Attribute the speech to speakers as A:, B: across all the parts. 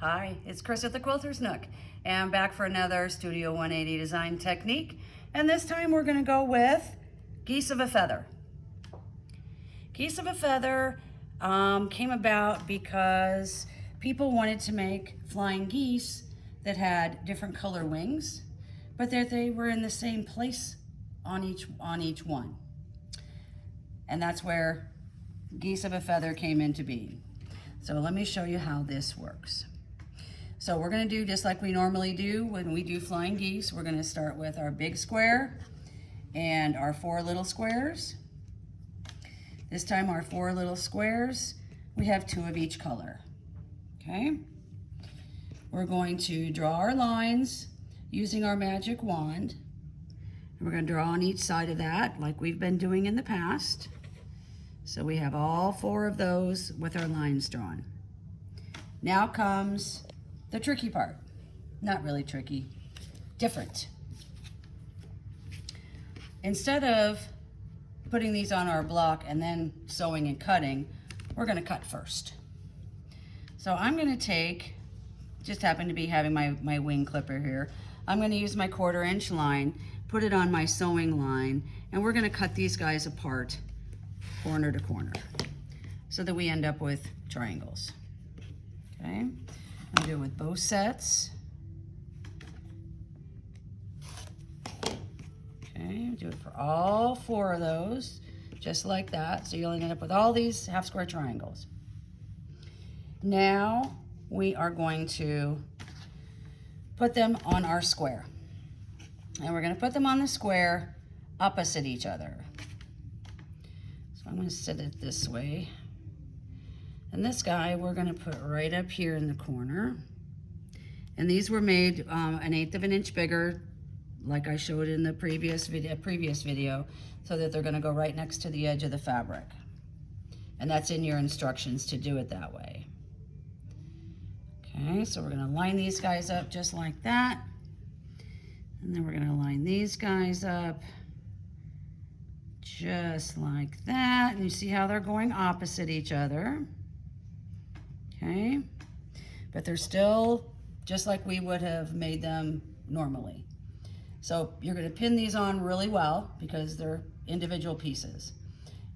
A: Hi, it's Chris at the Quilter's Nook, and I'm back for another Studio 180 design technique. And this time we're going to go with Geese of a Feather. Geese of a Feather came about because people wanted to make flying geese that had different color wings, but that they were in the same place on each one. And that's where Geese of a Feather came into being. So let me show you how this works. So we're going to do just like we normally do when we do flying geese. We're going to start with our big square and our 4 little squares. This time our 4 little squares, we have 2 of each color. Okay? We're going to draw our lines using our magic wand. And we're going to draw on each side of that like we've been doing in the past. So we have all 4 of those with our lines drawn. Now comes the tricky part. Not really tricky, different. Instead of putting these on our block and then sewing and cutting, we're gonna cut first. So I'm gonna take, just happen to be having my wing clipper here, I'm gonna use my 1/4 inch line, put it on my sewing line, and we're gonna cut these guys apart corner to corner so that we end up with triangles. Okay? I'll do it with both sets. Okay, do it for all 4 of those, just like that. So you'll end up with all these half square triangles. Now we are going to put them on our square. And we're going to put them on the square opposite each other. So I'm going to set it this way. And this guy we're going to put right up here in the corner. And these were made 1/8 of an inch bigger, like I showed in the previous video, so that they're going to go right next to the edge of the fabric. And that's in your instructions to do it that way. Okay, so we're going to line these guys up just like that. And then we're going to line these guys up just like that. And you see how they're going opposite each other. Okay, but they're still just like we would have made them normally. So you're going to pin these on really well because they're individual pieces.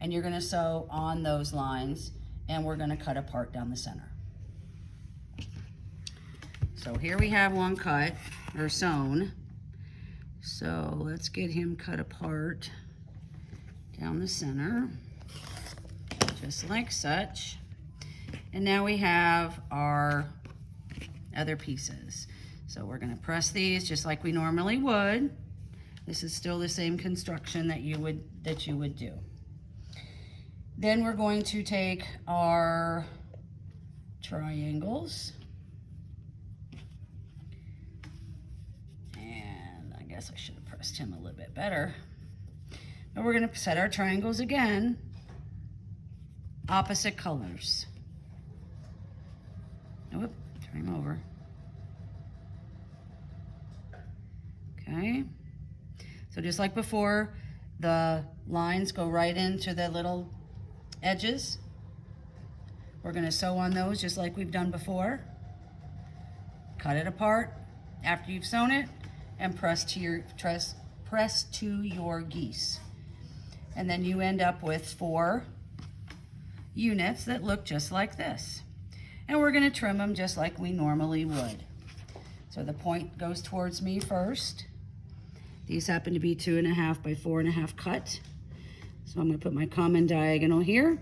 A: And you're going to sew on those lines, and we're going to cut apart down the center. So here we have one cut, or sewn. So let's get him cut apart down the center, just like such. And now we have our other pieces. So we're going to press these just like we normally would. This is still the same construction that you would do. Then we're going to take our triangles. And I guess I should have pressed him a little bit better. But we're going to set our triangles again, opposite colors. Whoop, turn him over. Okay, so just like before, the lines go right into the little edges. We're going to sew on those just like we've done before. Cut it apart after you've sewn it and press to your geese. And then you end up with 4 units that look just like this. And we're going to trim them just like we normally would. So the point goes towards me first. These happen to be 2.5 by 4.5 cut. So I'm going to put my common diagonal here,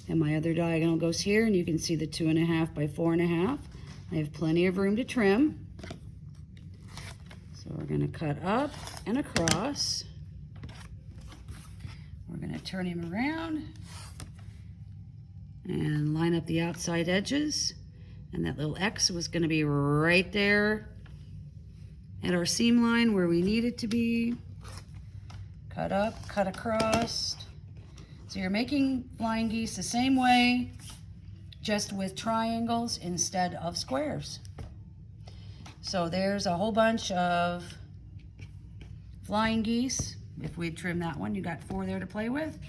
A: and my other diagonal goes here, and you can see the 2.5 by 4.5. I have plenty of room to trim. So we're going to cut up and across. We're going to turn him around and line up the outside edges. And that little X was going to be right there at our seam line where we need it to be. Cut up, cut across. So you're making flying geese the same way, just with triangles instead of squares. So there's a whole bunch of flying geese. If we trim that one, you got 4 there to play with.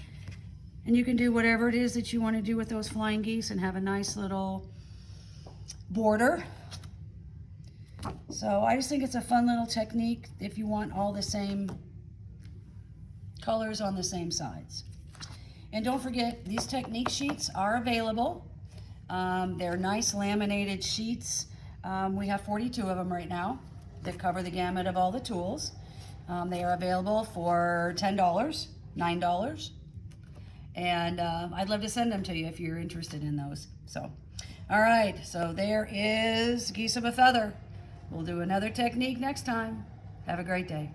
A: And you can do whatever it is that you want to do with those flying geese and have a nice little border. So I just think it's a fun little technique if you want all the same colors on the same sides. And don't forget, these technique sheets are available. They're nice laminated sheets. We have 42 of them right now that cover the gamut of all the tools. They are available for $10, $9. And I'd love to send them to you if you're interested in those. So, all right, so there is Geese of a Feather. We'll do another technique next time. Have a great day.